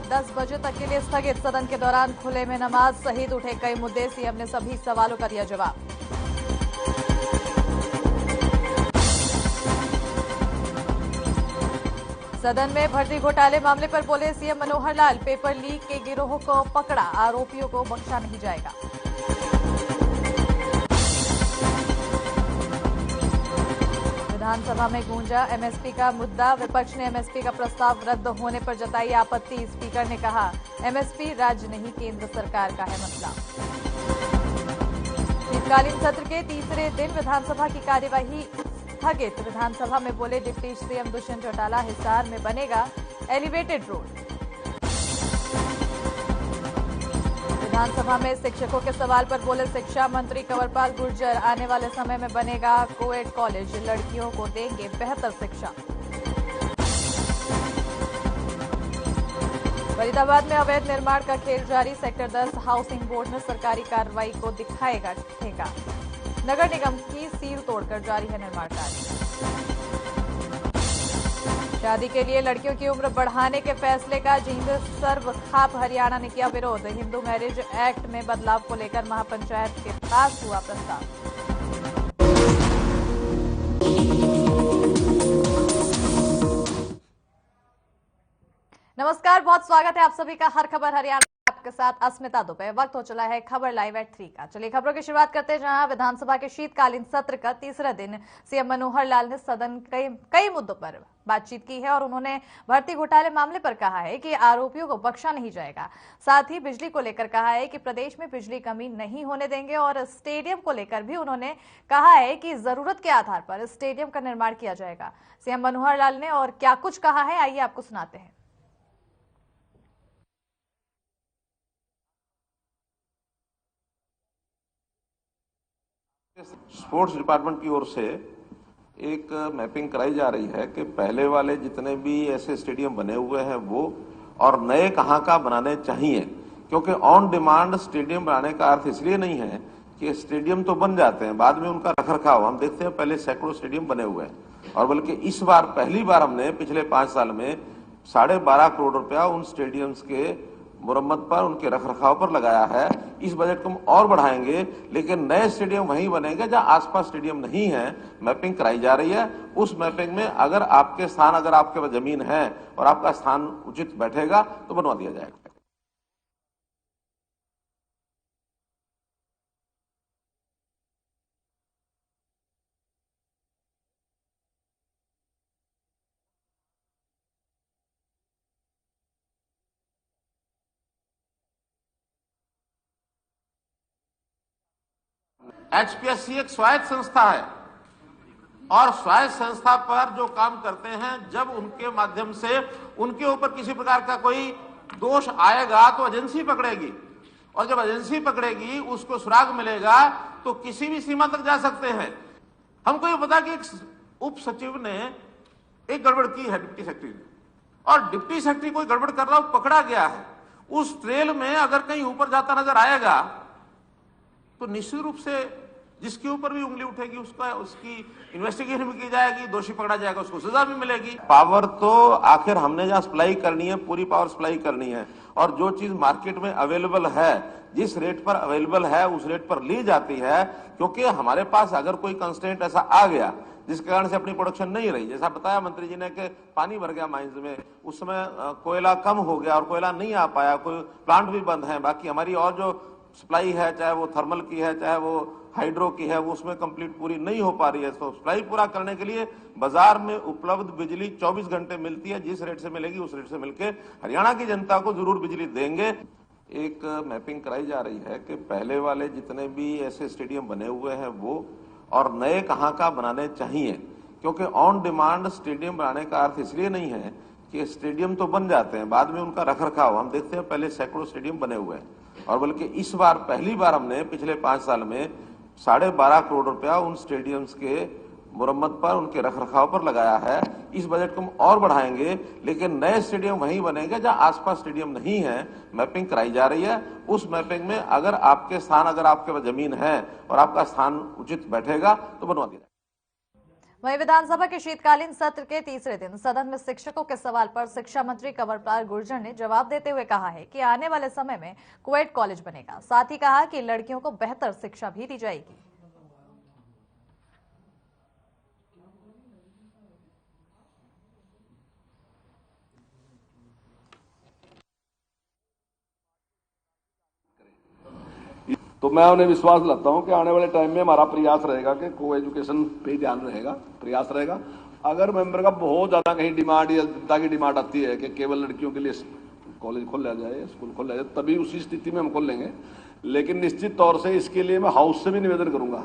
10 बजे तक के लिए स्थगित। सदन के दौरान खुले में नमाज सहित उठे कई मुद्दे। सीएम ने सभी सवालों का दिया जवाब। सदन में भर्ती घोटाले मामले पर बोले CM Manohar Lal, paper leak के गिरोह को पकड़ा, आरोपियों को बख्शा नहीं जाएगा। विधानसभा में गूंजा एमएसपी का मुद्दा। विपक्ष ने एमएसपी का प्रस्ताव रद्द होने पर जताई आपत्ति। स्पीकर ने कहा, एमएसपी राज्य नहीं केंद्र सरकार का है मसला। शीतकालीन सत्र के तीसरे दिन विधानसभा की कार्यवाही स्थगित। विधानसभा में बोले डिप्टी सीएम दुष्यंत चौटाला, हिसार में बनेगा एलिवेटेड रोड। विधानसभा में शिक्षकों के सवाल पर बोले शिक्षा मंत्री कंवरपाल गुर्जर, आने वाले समय में बनेगा कोएड कॉलेज, लड़कियों को देंगे बेहतर शिक्षा। फरीदाबाद में अवैध निर्माण का खेल जारी। सेक्टर 10 हाउसिंग बोर्ड ने सरकारी कार्रवाई को दिखाएगा ठेका। नगर निगम की सील तोड़कर जारी है निर्माण कार्य। शादी के लिए लड़कियों की उम्र बढ़ाने के फैसले का जींद सर्व खाप हरियाणा ने किया विरोध। हिंदू मैरिज एक्ट में बदलाव को लेकर महापंचायत के पास हुआ प्रस्ताव। नमस्कार, बहुत स्वागत है आप सभी का हर खबर हरियाणा के साथ अस्मिता दुबे। वक्त हो चला है खबर लाइव एट 3 का। चलिए खबरों की शुरुआत करते हैं, जहां विधानसभा के शीतकालीन सत्र का तीसरा दिन सीएम मनोहर लाल ने सदन कई मुद्दों पर बातचीत की है और उन्होंने भर्ती घोटाले मामले पर कहा है कि आरोपियों को बख्शा नहीं जाएगा। साथ ही बिजली को लेकर कहा है कि प्रदेश में बिजली कमी नहीं होने देंगे और स्टेडियम को लेकर भी उन्होंने कहा है कि जरूरत के आधार पर स्टेडियम का निर्माण किया जाएगा। सीएम मनोहर लाल ने और क्या कुछ कहा है, आइए आपको सुनाते हैं। स्पोर्ट्स डिपार्टमेंट की ओर से एक मैपिंग कराई जा रही है कि पहले वाले जितने भी ऐसे स्टेडियम बने हुए हैं वो और नए कहाँ का बनाने चाहिए, क्योंकि ऑन डिमांड स्टेडियम बनाने का अर्थ इसलिए नहीं है कि स्टेडियम तो बन जाते हैं, बाद में उनका रखरखाव हम देखते हैं। पहले सैकड़ों स्टेडियम बने हुए हैं और बल्कि इस बार पहली बार हमने पिछले 5 साल में 12.5 करोड़ रुपया उन स्टेडियम्स के मुरम्मत पर, उनके रखरखाव पर लगाया है। इस बजट को हम और बढ़ाएंगे, लेकिन नए स्टेडियम वहीं बनेंगे जहां आसपास स्टेडियम नहीं है। मैपिंग कराई जा रही है। उस मैपिंग में अगर आपके स्थान, अगर आपके पास जमीन है और आपका स्थान उचित बैठेगा तो बनवा दिया जाएगा। एचपीएससी एक स्वायत्त संस्था है और स्वायत्त संस्था पर जो काम करते हैं, जब उनके माध्यम से उनके ऊपर किसी प्रकार का कोई दोष आएगा तो एजेंसी पकड़ेगी और जब एजेंसी पकड़ेगी उसको सुराग मिलेगा तो किसी भी सीमा तक जा सकते हैं। हमको ये पता कि एक उप सचिव ने एक गड़बड़ की है डिप्टी सेक्रेटरी ने, और डिप्टी सेक्रेटरी कोई गड़बड़ कर रहा हो पकड़ा गया है। उस ट्रेल में अगर कहीं ऊपर जाता नजर आएगा तो निश्चित रूप से जिसके ऊपर भी उंगली उठेगी उसकी इन्वेस्टिगेशन भी की जाएगी, दोषी पकड़ा जाएगा, उसको सजा भी मिलेगी। पावर तो आखिर हमने जहां सप्लाई करनी है पूरी पावर सप्लाई करनी है और जो चीज मार्केट में अवेलेबल है, जिस रेट पर अवेलेबल है उस रेट पर ली जाती है। क्योंकि हमारे पास अगर कोई कंस्ट्रेंट ऐसा आ गया जिसके कारण से अपनी प्रोडक्शन नहीं रही, जैसा बताया मंत्री जी ने कि पानी भर गया माइंस में, उस समय कोयला कम हो गया और कोयला नहीं आ पाया, कोई प्लांट भी बंद है, बाकी हमारी और जो सप्लाई है, चाहे वो थर्मल की है चाहे वो हाइड्रो की है, वो उसमें कंप्लीट पूरी नहीं हो पा रही है। तो सप्लाई पूरा करने के लिए बाजार में उपलब्ध बिजली 24 घंटे मिलती है, जिस रेट से मिलेगी उस रेट से मिलके हरियाणा की जनता को जरूर बिजली देंगे। एक मैपिंग कराई जा रही है कि पहले वाले जितने भी ऐसे स्टेडियम बने हुए हैं वो और नए कहाँ का बनाने चाहिए, क्योंकि ऑन डिमांड स्टेडियम बनाने का अर्थ इसलिए नहीं है कि स्टेडियम तो बन जाते हैं, बाद में उनका रखरखाव हम देखते हैं। पहले सैकड़ों स्टेडियम बने हुए हैं और बल्कि इस बार पहली बार हमने पिछले 5 साल में 12.5 करोड़ रुपया उन स्टेडियम्स के मुरम्मत पर, उनके रखरखाव पर लगाया है। इस बजट को हम और बढ़ाएंगे, लेकिन नए स्टेडियम वहीं बनेंगे जहां आसपास स्टेडियम नहीं है। मैपिंग कराई जा रही है। उस मैपिंग में अगर आपके स्थान, अगर आपके पास जमीन है और आपका स्थान उचित बैठेगा तो बनवा दिया जाएगा। वहीं विधानसभा के शीतकालीन सत्र के तीसरे दिन सदन में शिक्षकों के सवाल पर शिक्षा मंत्री कंवरपाल गुर्जर ने जवाब देते हुए कहा है कि आने वाले समय में कुवैत कॉलेज बनेगा। साथ ही कहा कि लड़कियों को बेहतर शिक्षा भी दी जाएगी। तो मैं उन्हें विश्वास दिलाता हूं कि आने वाले टाइम में हमारा प्रयास रहेगा कि को एजुकेशन पे ध्यान रहेगा, प्रयास रहेगा। अगर मेंबर का बहुत ज्यादा कहीं डिमांड या जनता की डिमांड आती है कि केवल लड़कियों के लिए कॉलेज खोल लिया जाए, स्कूल खोल लिया जाए, तभी उसी स्थिति में हम खोल लेंगे। लेकिन निश्चित तौर से इसके लिए मैं हाउस से भी निवेदन करूंगा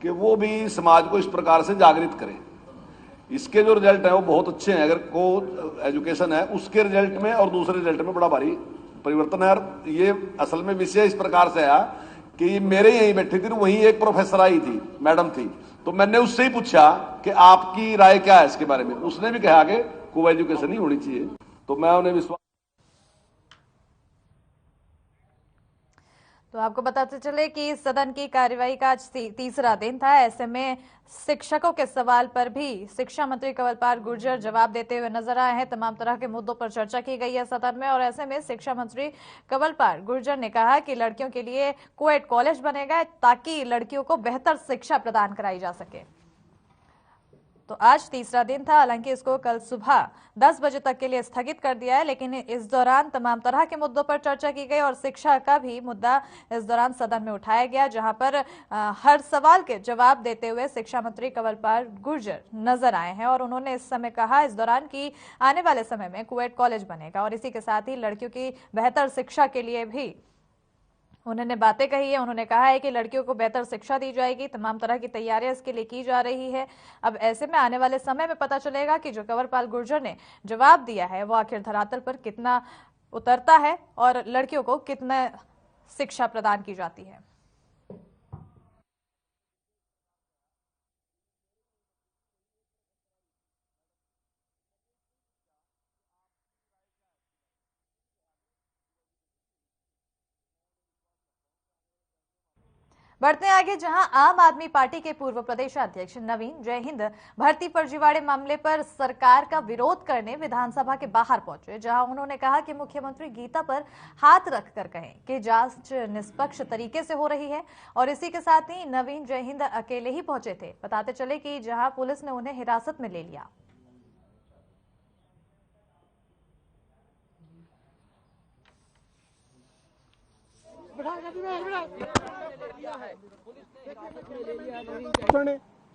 कि वो भी समाज को इस प्रकार से जागृत करें। इसके जो रिजल्ट है वो बहुत अच्छे हैं। अगर को एजुकेशन है उसके रिजल्ट में और दूसरे रिजल्ट में बड़ा भारी परिवर्तन है। और ये असल में विषय इस प्रकार से आया कि मेरे यहीं बैठी थी, वहीं एक प्रोफेसर आई थी, मैडम थी, तो मैंने उससे ही पूछा कि आपकी राय क्या है इसके बारे में। उसने भी कहा कि को एजुकेशन ही होनी चाहिए। तो मैं उन्हें विश्वास। तो आपको बताते चले कि सदन की कार्यवाही का आज तीसरा दिन था। ऐसे में शिक्षकों के सवाल पर भी शिक्षा मंत्री कंवरपाल गुर्जर जवाब देते हुए नजर आए हैं। तमाम तरह के मुद्दों पर चर्चा की गई है सदन में, और ऐसे में शिक्षा मंत्री कंवरपाल गुर्जर ने कहा कि लड़कियों के लिए कुवैत कॉलेज बनेगा ताकि लड़कियों को बेहतर शिक्षा प्रदान कराई जा सके। तो आज तीसरा दिन था, हालांकि इसको कल सुबह 10 बजे तक के लिए स्थगित कर दिया है, लेकिन इस दौरान तमाम तरह के मुद्दों पर चर्चा की गई और शिक्षा का भी मुद्दा इस दौरान सदन में उठाया गया, जहां पर हर सवाल के जवाब देते हुए शिक्षा मंत्री कंवरपाल गुर्जर नजर आए हैं। और उन्होंने इस समय कहा इस दौरान कि आने वाले समय में कुवैत कॉलेज बनेगा और इसी के साथ ही लड़कियों की बेहतर शिक्षा के लिए भी उन्होंने बातें कही है। उन्होंने कहा है कि लड़कियों को बेहतर शिक्षा दी जाएगी, तमाम तरह की तैयारियां इसके लिए की जा रही है। अब ऐसे में आने वाले समय में पता चलेगा कि जो कंवरपाल गुर्जर ने जवाब दिया है वो आखिर धरातल पर कितना उतरता है और लड़कियों को कितना शिक्षा प्रदान की जाती है। बढ़ते आगे, जहां आम आदमी पार्टी के पूर्व प्रदेश अध्यक्ष नवीन जयहिंद भर्ती फर्जीवाड़े मामले पर सरकार का विरोध करने विधानसभा के बाहर पहुंचे, जहां उन्होंने कहा कि मुख्यमंत्री गीता पर हाथ रखकर कहें कि जांच निष्पक्ष तरीके से हो रही है। और इसी के साथ ही नवीन जयहिंद अकेले ही पहुंचे थे। बताते चले कि जहां पुलिस ने उन्हें हिरासत में ले लिया।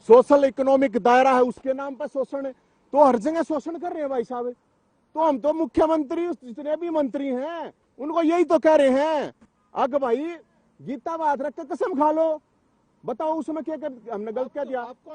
सोशल इकोनॉमिक दायरा है उसके नाम पर शोषण है, तो हर जगह शोषण कर रहे हैं भाई साहब। तो हम तो मुख्यमंत्री जितने भी मंत्री हैं उनको यही तो कह रहे हैं, अग भाई गीता बात रख के कसम खा लो, बताओ उसमें क्या कर, हमने गलत क्या दिया आपको?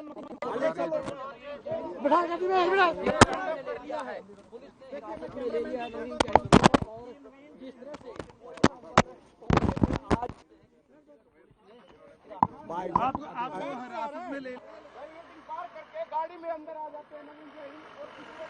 आपको हिरासत में ले पार करके गाड़ी में अंदर आ जाते हैं नवीन जयहिंद और किसी को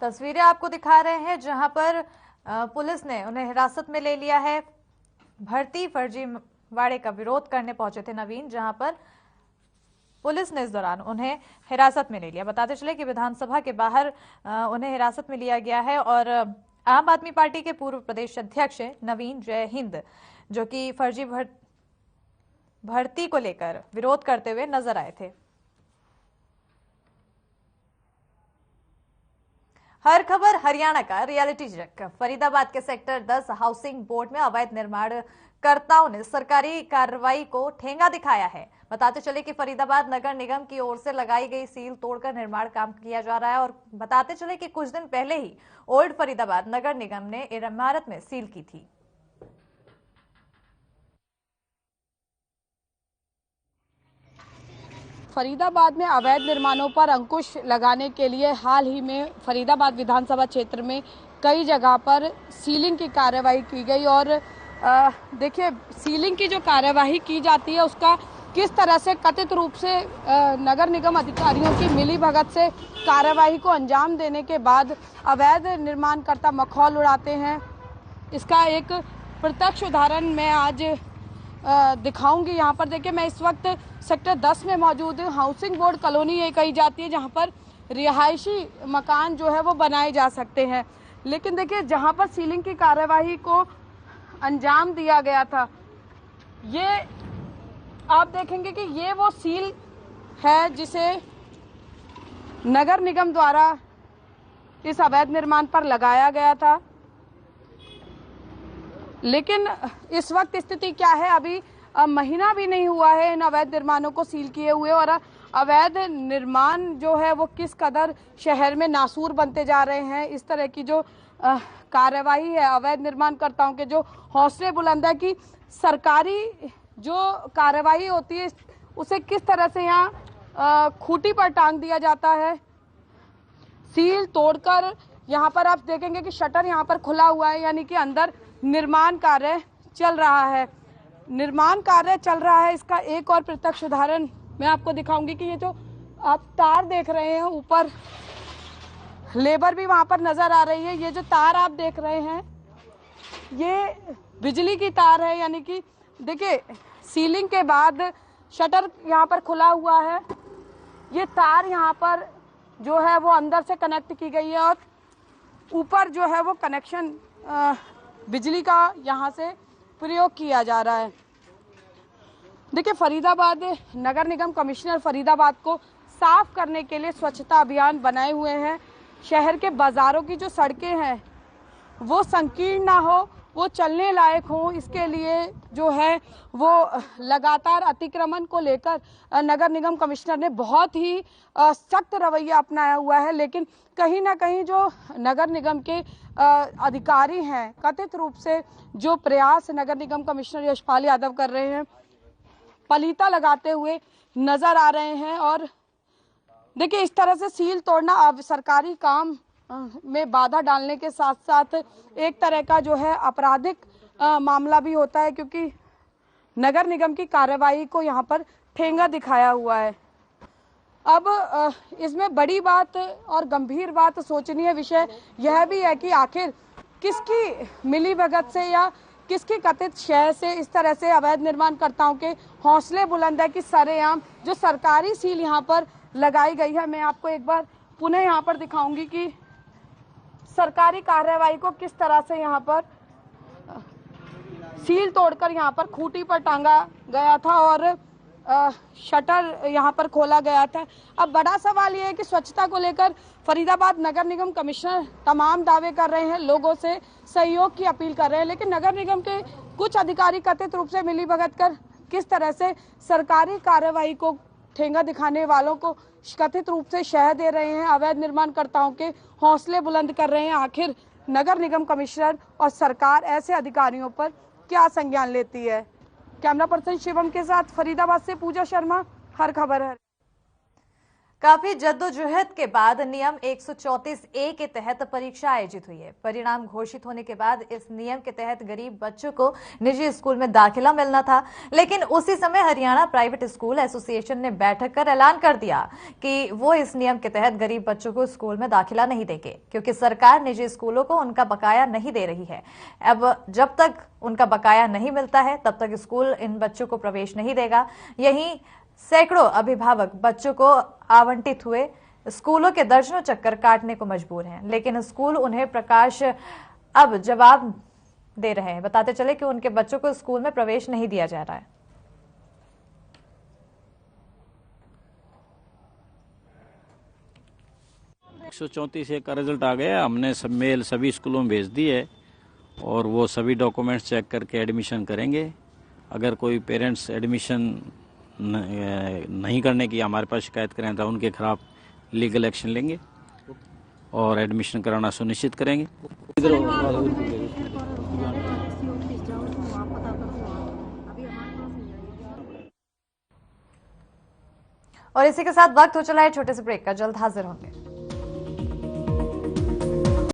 तस्वीरें आपको दिखा रहे हैं जहां पर पुलिस ने उन्हें हिरासत में ले लिया है। भर्ती फर्जीवाड़े का विरोध करने पहुंचे थे नवीन, जहां पर पुलिस ने इस दौरान उन्हें हिरासत में ले लिया। बताते चले कि विधानसभा के बाहर उन्हें हिरासत में लिया गया है और आम आदमी पार्टी के पूर्व प्रदेश अध्यक्ष नवीन जयहिंद, जो कि फर्जी भर्ती को लेकर विरोध करते हुए नजर आए थे। हर खबर हरियाणा का रियलिटी चेक। फरीदाबाद के सेक्टर 10 हाउसिंग बोर्ड में अवैध निर्माणकर्ताओं ने सरकारी कार्रवाई को ठेंगा दिखाया है। बताते चले कि फरीदाबाद नगर निगम की ओर से लगाई गई सील तोड़कर निर्माण काम किया जा रहा है। और बताते चले कि कुछ दिन पहले ही ओल्ड फरीदाबाद नगर निगम ने इमारत में सील की थी। फरीदाबाद में अवैध निर्माणों पर अंकुश लगाने के लिए हाल ही में फरीदाबाद विधानसभा क्षेत्र में कई जगह पर सीलिंग की कार्यवाही की गई। और देखिए, सीलिंग की जो कार्यवाही की जाती है उसका किस तरह से कथित रूप से नगर निगम अधिकारियों की मिलीभगत से कार्यवाही को अंजाम देने के बाद अवैध निर्माणकर्ता मखौल उड़ाते हैं, इसका एक प्रत्यक्ष उदाहरण मैं आज दिखाऊंगी। यहाँ पर देखिए, मैं इस वक्त सेक्टर 10 में मौजूद हूँ। हाउसिंग बोर्ड कॉलोनी ये कही जाती है, जहाँ पर रिहायशी मकान जो है वो बनाए जा सकते हैं। लेकिन देखिए, जहाँ पर सीलिंग की कार्यवाही को अंजाम दिया गया था, ये आप देखेंगे कि ये वो सील है जिसे नगर निगम द्वारा इस अवैध निर्माण पर लगाया गया था। लेकिन इस वक्त स्थिति क्या है, अभी महीना भी नहीं हुआ है इन अवैध निर्माणों को सील किए हुए, और अवैध निर्माण जो है वो किस कदर शहर में नासूर बनते जा रहे हैं। इस तरह की जो कार्यवाही है, अवैध निर्माणकर्ताओं के जो हौसले बुलंद है कि सरकारी जो कार्यवाही होती है उसे किस तरह से यहाँ खूंटी पर टांग दिया जाता है। सील तोड़कर यहाँ पर आप देखेंगे कि शटर यहाँ पर खुला हुआ है, यानी कि अंदर निर्माण कार्य चल रहा है। निर्माण कार्य चल रहा है, इसका एक और प्रत्यक्ष उदाहरण मैं आपको दिखाऊंगी कि ये जो आप तार देख रहे हैं, ऊपर लेबर भी वहां पर नजर आ रही है। ये जो तार आप देख रहे हैं ये बिजली की तार है, यानी कि देखिए सीलिंग के बाद शटर यहाँ पर खुला हुआ है, ये तार यहाँ पर जो है वो अंदर से कनेक्ट की गई है और ऊपर जो है वो कनेक्शन बिजली का यहाँ से प्रयोग किया जा रहा है। देखिए, फरीदाबाद नगर निगम कमिश्नर फरीदाबाद को साफ करने के लिए स्वच्छता अभियान बनाए हुए हैं। शहर के बाजारों की जो सड़कें हैं वो संकीर्ण ना हो, वो चलने लायक हो, इसके लिए जो है वो लगातार अतिक्रमण को लेकर नगर निगम कमिश्नर ने बहुत ही सख्त रवैया अपनाया हुआ है। लेकिन कहीं ना कहीं जो नगर निगम के अधिकारी हैं, कथित रूप से जो प्रयास नगर निगम कमिश्नर यशपाल यादव कर रहे हैं, पलीता लगाते हुए नजर आ रहे हैं। और देखिए, इस तरह से सील तोड़ना अब सरकारी काम में बाधा डालने के साथ साथ एक तरह का जो है आपराधिक मामला भी होता है, क्योंकि नगर निगम की कार्यवाही को यहाँ पर ठेंगा दिखाया हुआ है। अब इसमें बड़ी बात और गंभीर बात सोचनीय विषय यह भी है कि आखिर किसकी मिलीभगत से या किसकी कथित शय से इस तरह से अवैध निर्माणकर्ताओं के हौसले बुलंद है कि सरेआम जो सरकारी सील यहाँ पर लगाई गई है। मैं आपको एक बार पुनः यहाँ पर दिखाऊंगी कि सरकारी कार्यवाही को किस तरह से यहाँ पर सील तोड़कर यहाँ पर खूंटी पर टांगा गया था और शटर यहाँ पर खोला गया था। अब बड़ा सवाल ये है कि स्वच्छता को लेकर फरीदाबाद नगर निगम कमिश्नर तमाम दावे कर रहे हैं, लोगों से सहयोग की अपील कर रहे हैं, लेकिन नगर निगम के कुछ अधिकारी कथित रूप से मिलीभगत कर किस तरह से सरकारी कार्यवाही को ठेंगा दिखाने वालों को कथित रूप से शह दे रहे हैं, अवैध निर्माणकर्ताओं के हौसले बुलंद कर रहे हैं। आखिर नगर निगम कमिश्नर और सरकार ऐसे अधिकारियों पर क्या संज्ञान लेती है। कैमरा पर्सन शिवम के साथ फरीदाबाद से पूजा शर्मा, हर खबर है। काफी जद्दोजहद के बाद नियम 134A के तहत परीक्षा आयोजित हुई है। परिणाम घोषित होने के बाद इस नियम के तहत गरीब बच्चों को निजी स्कूल में दाखिला मिलना था, लेकिन उसी समय हरियाणा प्राइवेट स्कूल एसोसिएशन ने बैठक कर ऐलान कर दिया कि वो इस नियम के तहत गरीब बच्चों को स्कूल में दाखिला नहीं देंगे, क्योंकि सरकार निजी स्कूलों को उनका बकाया नहीं दे रही है। अब जब तक उनका बकाया नहीं मिलता है तब तक स्कूल इन बच्चों को प्रवेश नहीं देगा। यहीं सैकड़ों अभिभावक बच्चों को आवंटित हुए स्कूलों के दर्जनों चक्कर काटने को मजबूर हैं, लेकिन स्कूल उन्हें प्रकाश अब जवाब दे रहे हैं। बताते चले कि उनके बच्चों को स्कूल में प्रवेश नहीं दिया जा रहा है। 134 का रिजल्ट आ गया। हमने सब मेल सभी स्कूलों में भेज दी है और वो सभी डॉक्यूमेंट्स चेक करके एडमिशन करेंगे। अगर कोई पेरेंट्स एडमिशन नहीं करने की हमारे पास शिकायत करें तो उनके खिलाफ लीगल एक्शन लेंगे और एडमिशन कराना सुनिश्चित करेंगे। और इसी के साथ वक्त हो चला है छोटे से ब्रेक का, जल्द हाजिर होंगे।